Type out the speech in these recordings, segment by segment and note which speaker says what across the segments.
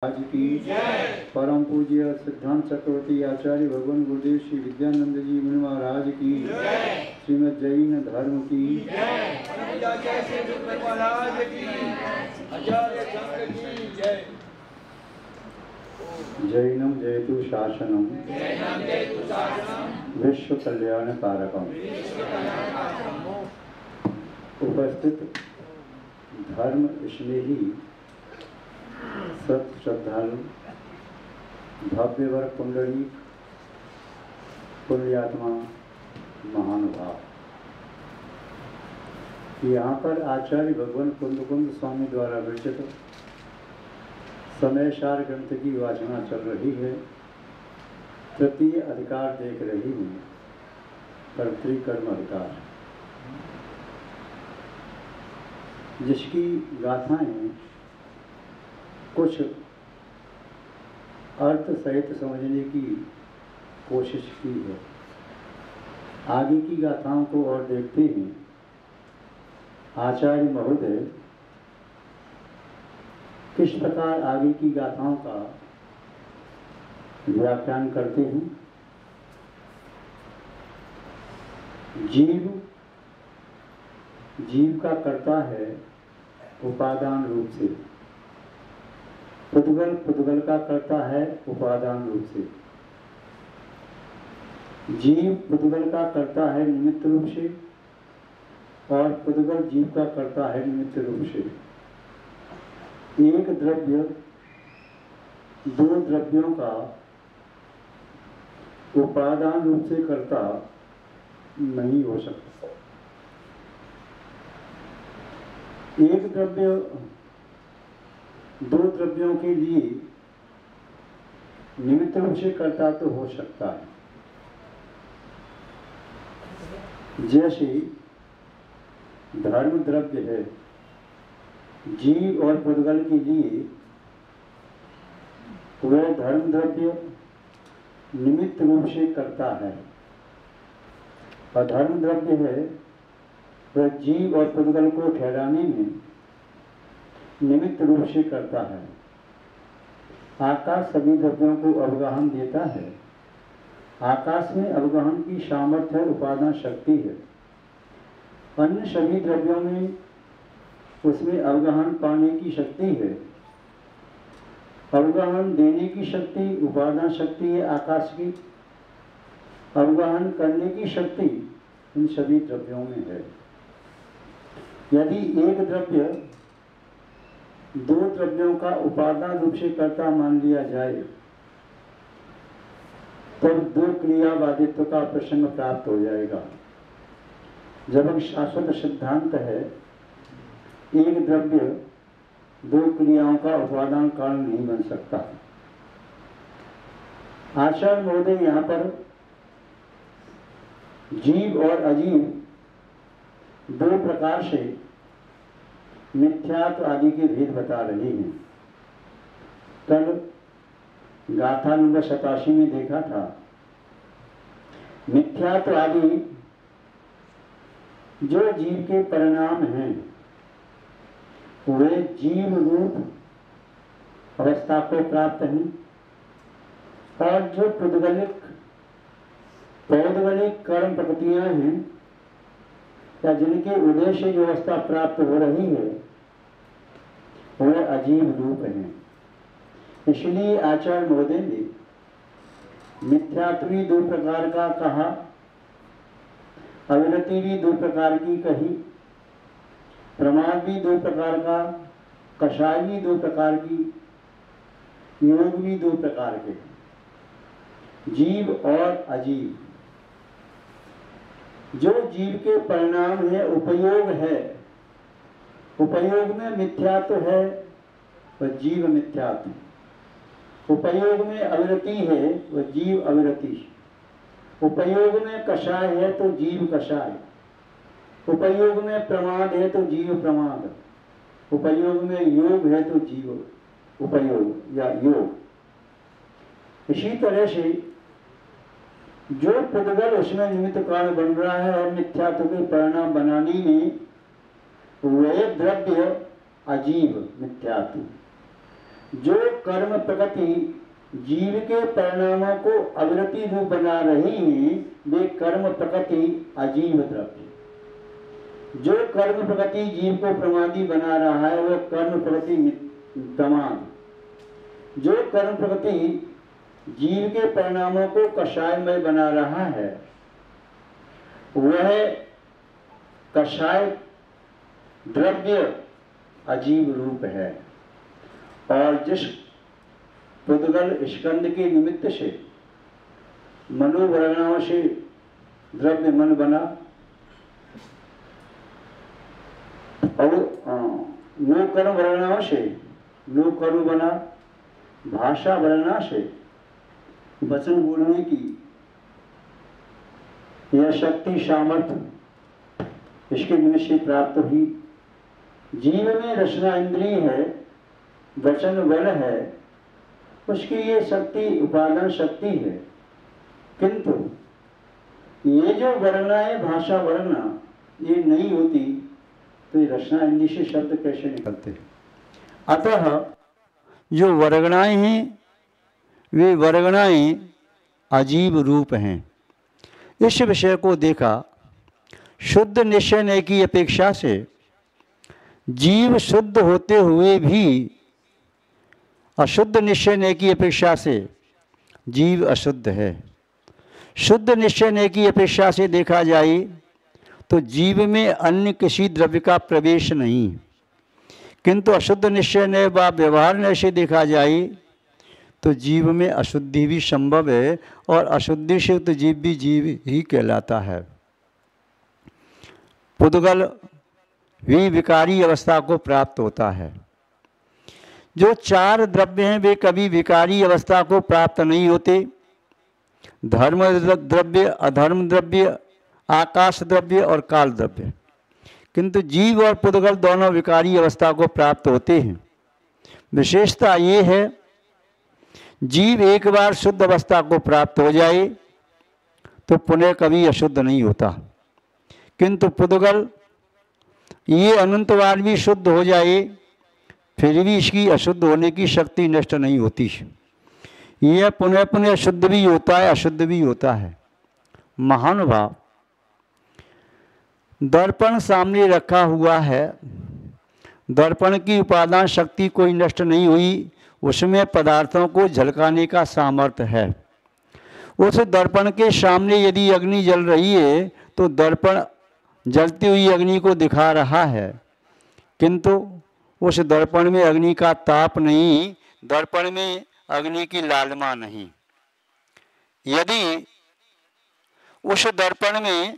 Speaker 1: आज की परम पूज्य सिद्धांत चक्रवर्ती आचार्य भगवान गुरुदेव श्री विद्यानंद जी मुनि महाराज की श्रीमद जैन धर्म की जैनम जयतु शासनम विश्व कल्याण कारकम। उपस्थित धर्म स्नेही सत श्रद्धालु भव्य वर्ग कुंडली पुण्यात्मा महानुभाव, यहाँ पर आचार्य भगवान कुंद स्वामी द्वारा विरचित समय सार ग्रंथ की वाचना चल रही है। तृतीय अधिकार देख रही हूँ, कर्तृकर्म अधिकार, जिसकी गाथाएं कुछ अर्थ सहित समझने की कोशिश की है। आगे की गाथाओं को और देखते हैं। आचार्य महोदय किस प्रकार आगे की गाथाओं का व्याख्यान करते हैं। जीव का कर्ता है उपादान रूप से, पुद्गल का करता है उपादान रूप से। जीव पुद्गल का करता है निमित्त रूप से और पुद्गल जीव का करता है निमित्त रूप से। एक द्रव्य दो द्रव्यों का उपादान रूप से करता नहीं हो सकता। एक द्रव्य दो द्रव्यों के लिए निमित्त रूप से करता तो हो सकता है। जैसे धर्म द्रव्य है, जीव और पुद्गल के लिए वह धर्म द्रव्य निमित्त रूप से करता है। अधर्म द्रव्य है वह जीव और पुद्गल को ठहराने में निमित्त रूप से करता है। आकाश सभी द्रव्यों को अवगाहन देता है। आकाश में अवगाहन की सामर्थ्य उपादान शक्ति है। अन्य सभी द्रव्यों में उसमें अवगाहन पाने की शक्ति है। अवगाहन देने की शक्ति उपादान शक्ति है आकाश की। अवगाहन करने की शक्ति इन सभी द्रव्यों में है। यदि एक द्रव्य दो द्रव्यों का उपादान रूप से कर्ता मान लिया जाए तब दो क्रियावादित्व का प्रसंग प्राप्त हो जाएगा। जब शाश्वत सिद्धांत है एक द्रव्य दो क्रियाओं का उपादान कारण नहीं बन सकता। आचार्य महोदय यहाँ पर जीव और अजीव दो प्रकार से मिथ्यात्व आदि के भेद बता रहे हैं। कल गाथा नंबर 87 में देखा था, मिथ्यात्व आदि जो जीव के परिणाम हैं वे जीव रूप अवस्था को प्राप्त हैं, और जो पौद्गलिक कर्म प्रकृतियां हैं या जिनके उद्देश्य जो अवस्था प्राप्त हो रही है वह अजीब रूप है। इसलिए आचार्य महोदय ने मिथ्यात्व भी दो प्रकार का कहा, अविरति भी दो प्रकार की कही, प्रमाद भी दो प्रकार का, कषाय भी दो प्रकार की, योग भी दो प्रकार के, जीव और अजीव। जो जीव के परिणाम है उपयोग है, उपयोग में मिथ्यात्व है वह जीव मिथ्यात्व। उपयोग में अविरति है वह जीव अविरति। उपयोग में कषाय है तो जीव कषाय। उपयोग में प्रमाद है तो जीव प्रमाद। उपयोग में योग है तो जीव उपयोग या योग। इसी तरह से जो पुद्गल उसमें निमित्त कारण बन रहा है और मिथ्यात्व के परिणाम बनाने में वह द्रव्य अजीब मिथ्यात्व, जो कर्म प्रकृति जीव के परिणामों को अविरति रूप बना रही है, वे कर्म प्रकृति अजीव द्रव्य। जो कर्म प्रकृति जीव को प्रमादी बना रहा है वह कर्म प्रकृति दमाद। जो कर्म प्रकृति जीव के परिणामों को कषायमय बना रहा है वह कषाय द्रव्य अजीव रूप है। और जिस पुद्गल स्कंद के निमित्त से मनोवर्णाओं से द्रव्य मन बना और नो कर्म वर्णाओं से नो कर्म बना, भाषा वर्णा से वचन बोलने की यह शक्ति सामर्थ्य इसके निमित्त से प्राप्त हुई। जीव में रचना इंद्रिय है, वचन बल है, उसकी ये शक्ति उपादान शक्ति है। किंतु ये जो वर्णा है भाषा वर्णा ये नहीं होती तो ये रचना इंद्रिय से शब्द कैसे निकलते। अतः जो वर्गणाएं हैं वे वर्गणाएं अजीब रूप हैं। इस विषय को देखा शुद्ध निश्चय की अपेक्षा से जीव शुद्ध होते हुए भी अशुद्ध निश्चय की अपेक्षा से जीव अशुद्ध है। शुद्ध निश्चय की अपेक्षा से देखा जाए तो जीव में अन्य किसी द्रव्य का प्रवेश नहीं, किंतु अशुद्ध निश्चय व व्यवहार से देखा जाए तो जीव में अशुद्धि भी संभव है और अशुद्धि से तो जीव भी जीव ही कहलाता है। पुद्गल भी विकारी अवस्था को प्राप्त होता है। जो चार द्रव्य हैं वे कभी विकारी अवस्था को प्राप्त नहीं होते। धर्म द्रव्य, अधर्म द्रव्य, आकाश द्रव्य और काल द्रव्य। किंतु जीव और पुद्गल दोनों विकारी अवस्था को प्राप्त होते हैं। विशेषता ये है जीव एक बार शुद्ध अवस्था को प्राप्त हो जाए तो पुनः कभी अशुद्ध नहीं होता, किंतु पुद्गल ये अनंत बार भी शुद्ध हो जाए फिर भी इसकी अशुद्ध होने की शक्ति नष्ट नहीं होती। यह पुनः पुनः शुद्ध भी होता है अशुद्ध भी होता है। महानुभाव, दर्पण सामने रखा हुआ है, दर्पण की उपादान शक्ति कोई नष्ट नहीं हुई, उसमें पदार्थों को झलकाने का सामर्थ्य है। उस दर्पण के सामने यदि अग्नि जल रही है तो दर्पण जलती हुई अग्नि को दिखा रहा है, किंतु उस दर्पण में अग्नि का ताप नहीं, दर्पण में अग्नि की लालिमा नहीं। यदि उस दर्पण में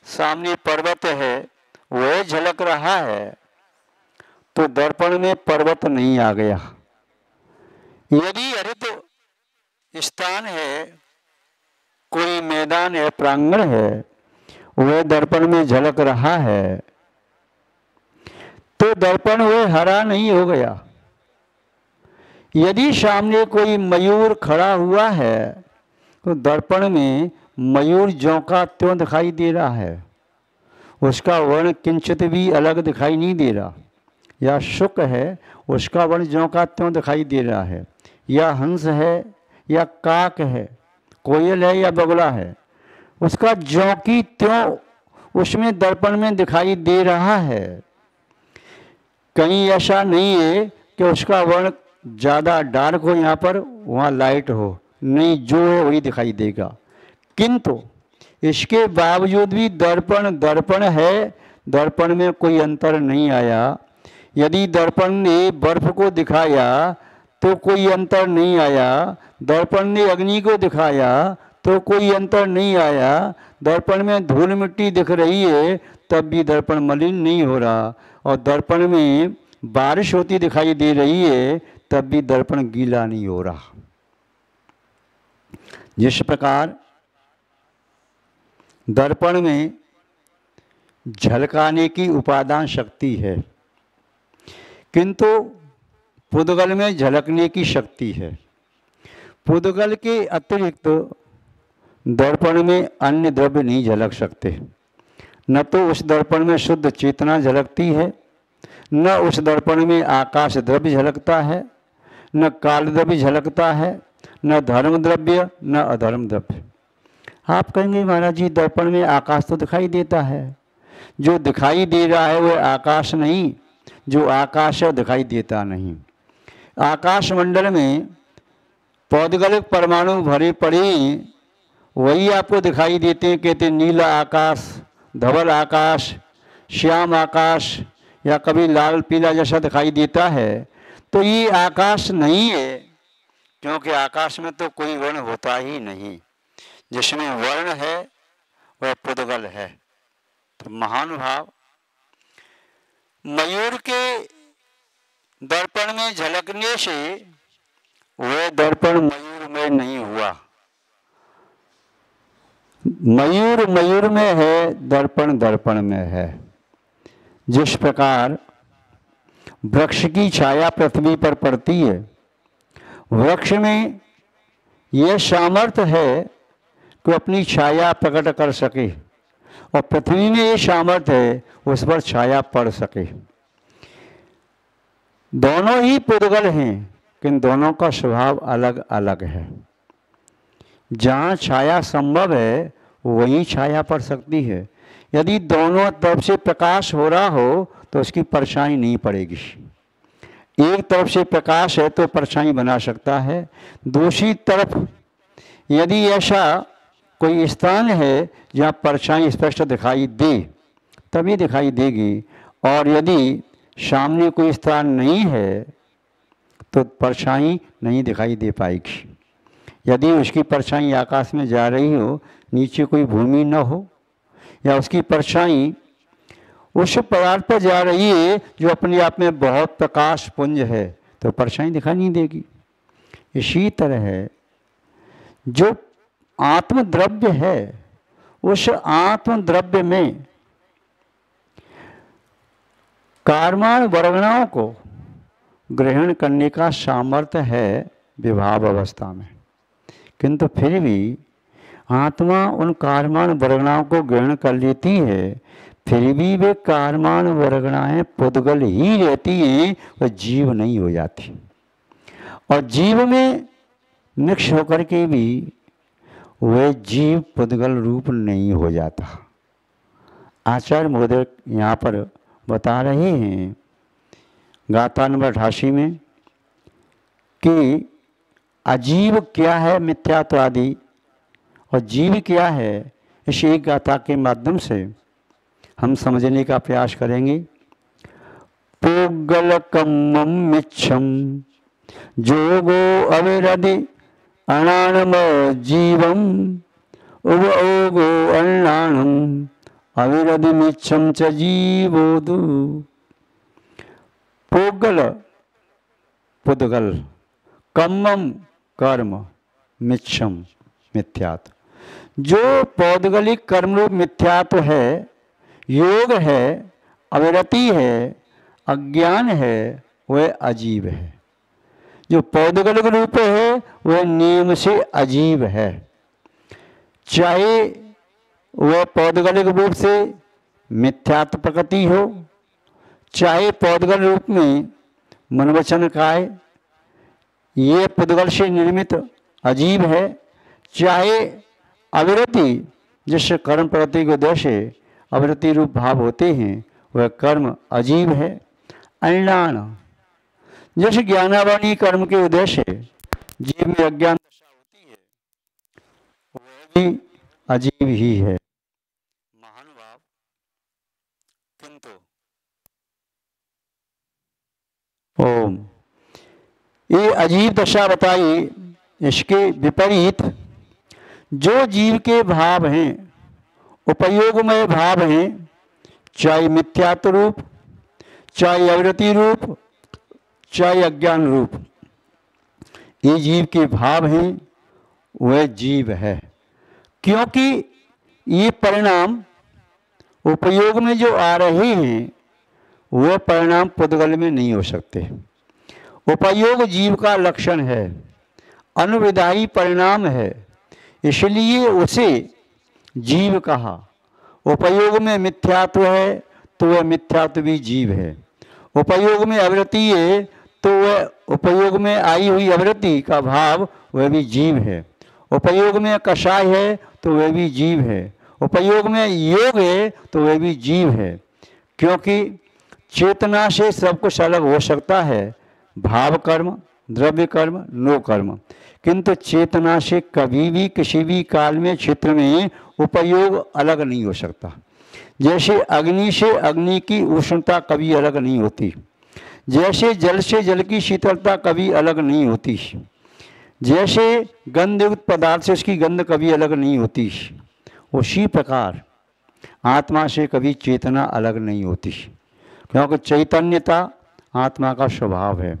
Speaker 1: सामने पर्वत है वह झलक रहा है तो दर्पण में पर्वत नहीं आ गया। यदि हरित स्थान है, कोई मैदान है, प्रांगण है, वह दर्पण में झलक रहा है तो दर्पण वह हरा नहीं हो गया। यदि सामने कोई मयूर खड़ा हुआ है तो दर्पण में मयूर ज्यों का त्यों दिखाई दे रहा है, उसका वर्ण किंचित भी अलग दिखाई नहीं दे रहा। या शुक है, उसका वर्ण ज्यों का त्यों दिखाई दे रहा है। या हंस है या काक है, कोयल है या बगुला है, उसका ज्यों की त्यों उसमें दर्पण में दिखाई दे रहा है। कहीं ऐसा नहीं है कि उसका वर्ण ज़्यादा डार्क हो यहाँ पर वहाँ लाइट हो, नहीं, जो है वही दिखाई देगा। किंतु इसके बावजूद भी दर्पण दर्पण है, दर्पण में कोई अंतर नहीं आया। यदि दर्पण ने बर्फ को दिखाया तो कोई अंतर नहीं आया, दर्पण ने अग्नि को दिखाया तो कोई अंतर नहीं आया, दर्पण में धूल मिट्टी दिख रही है तब भी दर्पण मलिन नहीं हो रहा, और दर्पण में बारिश होती दिखाई दे रही है तब भी दर्पण गीला नहीं हो रहा। जिस प्रकार दर्पण में झलकाने की उपादान शक्ति है किंतु पुद्गल में झलकने की शक्ति है। पुद्गल के अतिरिक्त दर्पण में अन्य द्रव्य नहीं झलक सकते। न तो उस दर्पण में शुद्ध चेतना झलकती है, न उस दर्पण में आकाश द्रव्य झलकता है, न काल द्रव्य झलकता है, न धर्म द्रव्य न अधर्म द्रव्य। आप कहेंगे महाराज जी दर्पण में आकाश तो दिखाई देता है, जो दिखाई दे रहा है वह आकाश नहीं, जो आकाश है दिखाई देता नहीं। आकाश मंडल में पौद्गलिक परमाणु भरे पड़े वही आपको दिखाई देते हैं। कहते हैं नीला आकाश, धवल आकाश, श्याम आकाश, या कभी लाल पीला जैसा दिखाई देता है, तो ये आकाश नहीं है, क्योंकि आकाश में तो कोई वर्ण होता ही नहीं। जिसमें वर्ण है वह पुद्गल है। तो महानुभाव, मयूर के दर्पण में झलकने से वह दर्पण मयूर में नहीं हुआ। मयूर मयूर में है, दर्पण दर्पण में है। जिस प्रकार वृक्ष की छाया पृथ्वी पर पड़ती है, वृक्ष में यह सामर्थ्य है कि अपनी छाया प्रकट कर सके, और पृथ्वी में ये सामर्थ्य है उस पर छाया पड़ सके। दोनों ही पुद्गल हैं, लेकिन दोनों का स्वभाव अलग अलग है। जहाँ छाया संभव है वहीं छाया पड़ सकती है। यदि दोनों तरफ से प्रकाश हो रहा हो तो उसकी परछाई नहीं पड़ेगी। एक तरफ से प्रकाश है तो परछाई बना सकता है, दूसरी तरफ यदि ऐसा कोई स्थान है जहाँ परछाई स्पष्ट दिखाई दे तभी दिखाई देगी, और यदि सामने कोई स्थान नहीं है तो परछाई नहीं दिखाई दे पाएगी। यदि उसकी परछाई आकाश में जा रही हो, नीचे कोई भूमि न हो, या उसकी परछाई उस पदार्थ पर जा रही है जो अपने आप में बहुत प्रकाश पुंज है, तो परछाई दिखाई नहीं देगी। इसी तरह है जो आत्म द्रव्य है, उस आत्म द्रव्य में कार्माण वर्गणाओं को ग्रहण करने का सामर्थ्य है विभाव अवस्था में, किंतु फिर भी आत्मा उन कार्माण वर्गणाओं को ग्रहण कर लेती है, फिर भी वे कार्माण वर्गणाएं पुद्गल ही रहती हैं, वह जीव नहीं हो जाती। और जीव में मिक्स होकर के भी वह जीव पुद्गल रूप नहीं हो जाता। आचार्य महोदय यहाँ पर बता रहे हैं गाथा नंबर 88 में कि अजीव क्या है मिथ्यात्वादि और जीव क्या है, इस एक गाथा के माध्यम से हम समझने का प्रयास करेंगे। पुद्गलकम्मं मिच्छं जोगो अविरधि अनानम जीवम उगो अनानम अविरधि मिच्छं च जीवोदु। पुद्गल पुद्गल, कम्मम कर्म, मिच्छम मिथ्यात्व। जो पौद्गलिक कर्म रूप मिथ्यात्व है, योग है, अविरति है, अज्ञान है, वह अजीव है। जो पौद्गलिक रूप है वह नियम से अजीव है, चाहे वह पौद्गलिक रूप से मिथ्यात्व प्रकृति हो, चाहे पौद्गल रूप में मनवचन काय ये पुद्गल से निर्मित अजीब है, चाहे अविरति जिस कर्म प्रवृत्ति के उद्देश्य अविरति रूप भाव होते हैं वह कर्म अजीब है। अज्ञान जिस ज्ञानावरणी कर्म के उद्देश्य जीव में अज्ञान दशा होती है वह भी अजीब ही है। महानुभाव, किंतु ओम ये अजीब दशा बताई, इसके विपरीत जो जीव के भाव हैं, उपयोगमय भाव हैं, चाहे मिथ्यात्व रूप, चाहे अविरति रूप, चाहे अज्ञान रूप, ये जीव के भाव हैं, वह जीव है। क्योंकि ये परिणाम उपयोग में जो आ रहे हैं वह परिणाम पुद्गल में नहीं हो सकते। उपयोग जीव का लक्षण है, अनुविधायी परिणाम है, इसलिए उसे जीव कहा। उपयोग में मिथ्यात्व है तो वह मिथ्यात्व भी जीव है, उपयोग में अविरति है तो वह उपयोग में आई हुई आवृत्ति का भाव वह भी जीव है। उपयोग में कषाय है तो वह भी जीव है। उपयोग में योग है तो वह भी जीव है, क्योंकि चेतना से सब कुछ अलग हो सकता है, भाव कर्म, द्रव्य कर्म, नो कर्म, किंतु चेतना से कभी भी किसी भी काल में क्षेत्र में उपयोग अलग नहीं हो सकता। जैसे अग्नि से अग्नि की उष्णता कभी अलग नहीं होती, जैसे जल से जल की शीतलता कभी अलग नहीं होती, जैसे गंधयुक्त पदार्थ से उसकी गंध कभी अलग नहीं होती, उसी प्रकार आत्मा से कभी चेतना अलग नहीं होती, क्योंकि चैतन्यता आत्मा का स्वभाव है,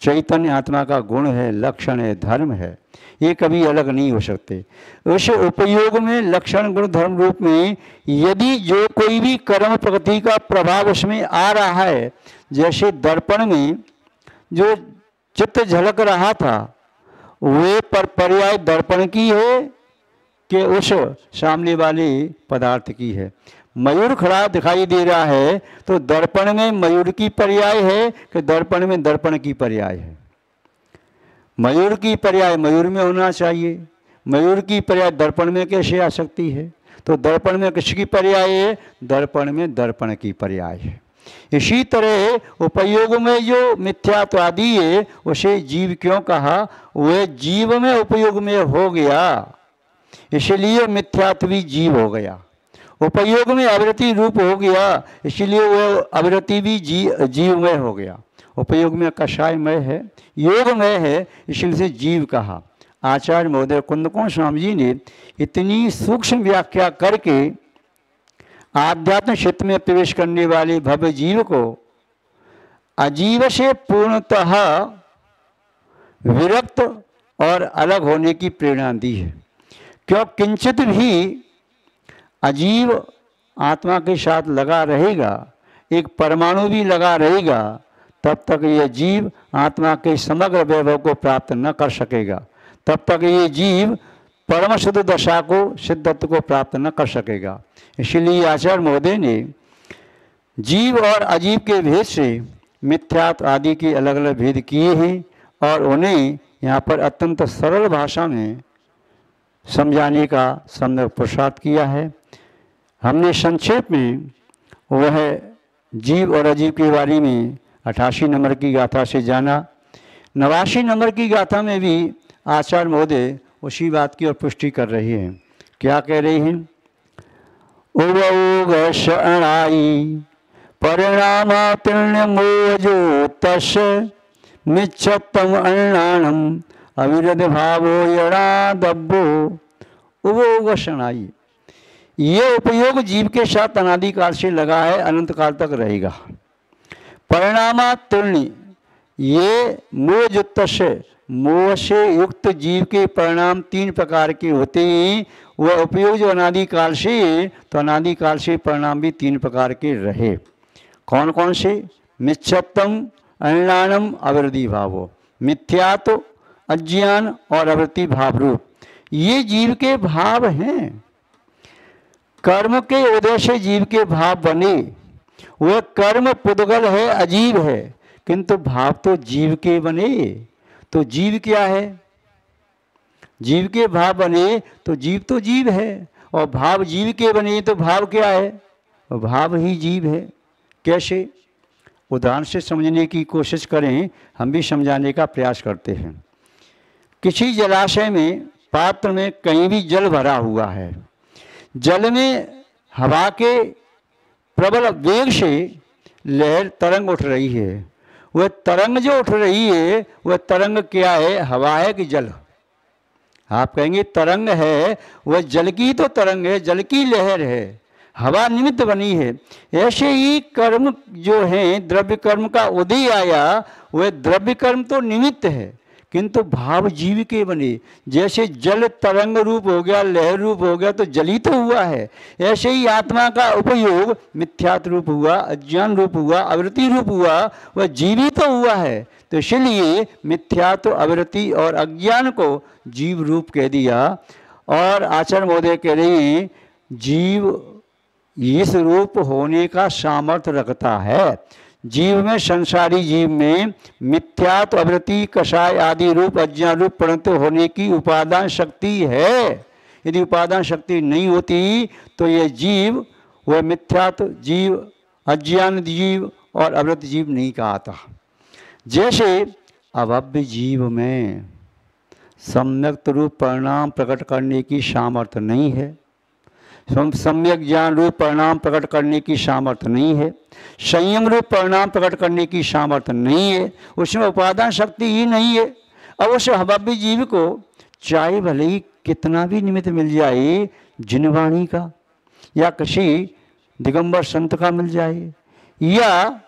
Speaker 1: चैतन्य आत्मा का गुण है, लक्षण है, धर्म है, ये कभी अलग नहीं हो सकते। उस उपयोग में लक्षण गुण धर्म रूप में यदि जो कोई भी कर्म प्रकृति का प्रभाव उसमें आ रहा है, जैसे दर्पण में जो चित्त झलक रहा था वे पर पर्याय दर्पण की है कि उस सामने वाले पदार्थ की है। मयूर खड़ा दिखाई दे रहा है तो दर्पण में मयूर की पर्याय है कि दर्पण में दर्पण की पर्याय है। मयूर की पर्याय मयूर में होना चाहिए, मयूर की पर्याय दर्पण में कैसे आ सकती है? तो दर्पण में किसकी पर्याय है? दर्पण में दर्पण की पर्याय है। इसी तरह उपयोग में जो मिथ्यात्व आदि है उसे जीव क्यों कहा? वह जीव में उपयोग में हो गया, इसलिए मिथ्यात्व भी जीव हो गया। उपयोग में आवृत्ति रूप हो गया, इसलिए वह आवृत्ति भी जीवमय हो गया। उपयोग में कषायमय है, योगमय है, इसलिए जीव कहा। आचार्य महोदय कुंदकोण स्वामी जी ने इतनी सूक्ष्म व्याख्या करके आध्यात्म क्षेत्र में प्रवेश करने वाले भव्य जीव को अजीव से पूर्णतः विरक्त और अलग होने की प्रेरणा दी है। क्यों किंचित भी अजीव आत्मा के साथ लगा रहेगा, एक परमाणु भी लगा रहेगा, तब तक यह जीव आत्मा के समग्र वैभव को प्राप्त न कर सकेगा, तब तक ये जीव परम शुद्ध दशा को, सिद्धत्व को प्राप्त न कर सकेगा। इसलिए आचार्य महोदय ने जीव और अजीव के भेद से मिथ्यात्व आदि के अलग अलग भेद किए हैं और उन्हें यहाँ पर अत्यंत सरल भाषा में समझाने का संदर्भ प्रसाद किया है। हमने संक्षेप में वह जीव और अजीव के बारे में 88 नंबर की गाथा से जाना। 89 नंबर की गाथा में भी आचार्य महोदय उसी बात की और पुष्टि कर रही हैं। क्या कह रही हैं? उवोग शरणाई परिणामातीर्ण मोजो तस् मिच्छत्तम अण्णानम अविरध भावो यणादब्बो। उवोग शरणाई, ये उपयोग जीव के साथ अनादिकाल से लगा है, अनंत काल तक रहेगा। परिणामातीर्ण, ये मोहयुक्त से, मोह से युक्त जीव के परिणाम 3 प्रकार के होते हैं। वह उपयोग जो अनादिकाल से, तो अनादिकाल से परिणाम भी 3 प्रकार के रहे। कौन कौन से? मिथ्यात्म, अज्ञानम, आवृत्ति भावो। मिथ्यात्व, अज्ञान और आवृत्ति भाव रूप ये जीव के भाव हैं। कर्म के उदय से जीव के भाव बने, वह कर्म पुद्गल है, अजीव है, किंतु भाव तो जीव के बने। तो जीव क्या है? जीव के भाव बने तो जीव तो जीव है, और भाव जीव के बने तो भाव क्या है? भाव ही जीव है। कैसे? उदाहरण से समझने की कोशिश करें, हम भी समझाने का प्रयास करते हैं। किसी जलाशय में, पात्र में कहीं भी जल भरा हुआ है, जल में हवा के प्रबल वेग से लहर तरंग उठ रही है। वह तरंग जो उठ रही है वह तरंग क्या है? हवा है कि जल? आप कहेंगे तरंग है, वह जल की तो तरंग है, जल की लहर है, हवा निमित्त बनी है। ऐसे ही कर्म जो हैं, द्रव्य कर्म का उदय आया, वह द्रव्य कर्म तो निमित्त है, किंतु भाव जीव के बने। जैसे जल तरंग रूप हो गया, लहर रूप हो गया, तो जली तो हुआ है। ऐसे ही आत्मा का उपयोग मिथ्यात्व रूप हुआ, अज्ञान रूप हुआ, आवृत्ति रूप हुआ, वह जीवी तो हुआ है। तो इसलिए मिथ्यात्व, आवृत्ति और अज्ञान को जीव रूप कह दिया। और आचार्य महोदय कह रहे हैं जीव इस रूप होने का सामर्थ्य रखता है। जीव में, संसारी जीव में मिथ्यात्व, अवृत्ति, कषाय आदि रूप अज्ञान रूप परिणत होने की उपादान शक्ति है। यदि उपादान शक्ति नहीं होती तो ये जीव वह मिथ्यात्व जीव, अज्ञान जीव और अवृत्त जीव नहीं कहा। जैसे अभव्य जीव में सम्यक रूप परिणाम प्रकट करने की सामर्थ्य नहीं है, सम्यक ज्ञान रूप परिणाम प्रकट करने की सामर्थ्य नहीं है, संयम रूप परिणाम प्रकट करने की सामर्थ्य नहीं है, उसमें उपादान शक्ति ही नहीं है। अब उस अभव्य जीव को चाहे भले ही कितना भी निमित्त मिल जाए, जिनवाणी का या किसी दिगंबर संत का मिल जाए, या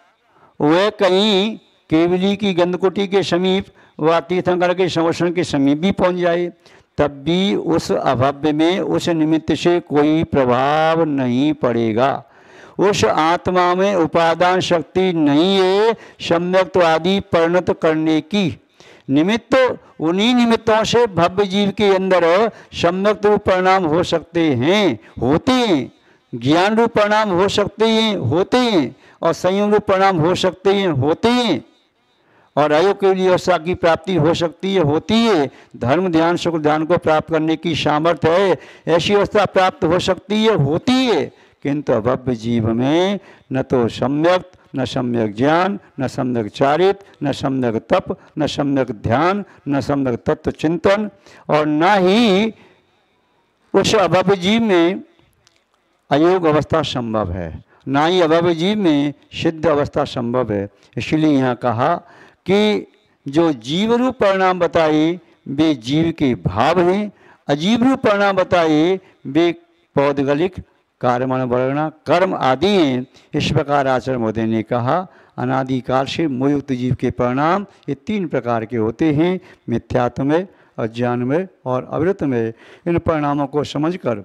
Speaker 1: वह कहीं केवली की गंधकुटी के समीप व तीर्थंकर के संवत्सरण के समीप भी पहुंच जाए, तब भी उस अभव्य में उस निमित्त से कोई प्रभाव नहीं पड़ेगा। उस आत्मा में उपादान शक्ति नहीं है सम्यक्त्व आदि परिणत करने की। निमित्त उन्हीं निमित्तों से भव्य जीव के अंदर सम्यक्त्व रूप परिणाम हो सकते हैं, होते हैं, ज्ञान रूप परिणाम हो सकते हैं, होते हैं, और संयम रूप परिणाम हो सकते हैं, होते हैं, और अयोग के लिए अवस्था की प्राप्ति हो सकती है, होती है। धर्म ध्यान सुख ध्यान को प्राप्त करने की सामर्थ्य है, ऐसी अवस्था प्राप्त हो सकती है, होती है। किंतु अभव्य जीव में न तो सम्यक, न सम्यक ज्ञान, न सम्यक चारित, न सम्यक तप, न सम्यक ध्यान, न सम्यक तत्व चिंतन, और न ही उस अभव्य जीव में अयोग अवस्था संभव है, ना ही अभव्य जीव में सिद्ध अवस्था संभव है। इसलिए यहाँ कहा कि जो जीव रूप परिणाम बताए वे जीव के भाव हैं, अजीव रूप परिणाम बताए वे पौद्गलिक कार्यमान वर्णना कर्म आदि हैं। इस प्रकार आचार्य महोदय ने कहा अनादिकाल से मोहयुक्त जीव के परिणाम ये 3 प्रकार के होते हैं, मिथ्यात्व में, अज्ञान में और अवृत्त में। इन परिणामों को समझकर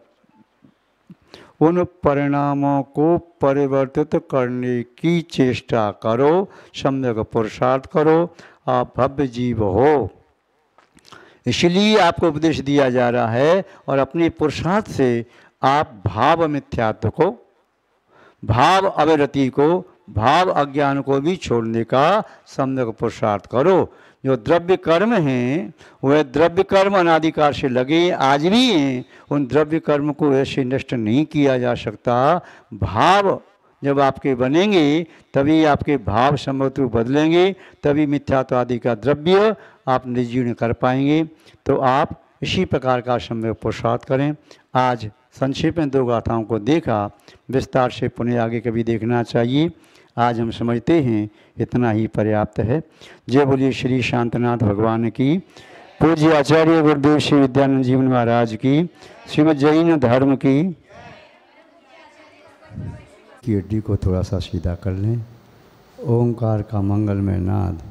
Speaker 1: उन परिणामों को परिवर्तित करने की चेष्टा करो, सम्यक पुरुषार्थ करो, आप भव्य जीव हो। इसलिए आपको उपदेश दिया जा रहा है, और अपने पुरुषार्थ से आप भाव मिथ्यात्व को, भाव अविरति को, भाव अज्ञान को भी छोड़ने का सम्यक पुरुषार्थ करो। जो द्रव्य कर्म हैं वह द्रव्य कर्म अनादिकाल से लगे आज भी हैं, उन द्रव्य कर्म को ऐसे नष्ट नहीं किया जा सकता। भाव जब आपके बनेंगे तभी आपके भाव सम्यक बदलेंगे, तभी मिथ्यात्व आदि का द्रव्य आप निर्जीर्ण कर पाएंगे। तो आप इसी प्रकार का सम्यक पुरुषार्थ करें। आज संक्षेप में 2 गाथाओं को देखा, विस्तार से पुनः आगे कभी देखना चाहिए। आज हम समझते हैं इतना ही पर्याप्त है। जय बोलिए श्री शांतनाथ भगवान की, पूज्य आचार्य गुरुदेव श्री विद्यानंद जीवन महाराज की, श्रीमद् जैन धर्म की हड्डी को थोड़ा सा सीधा कर लें। ओंकार का मंगलमय नाद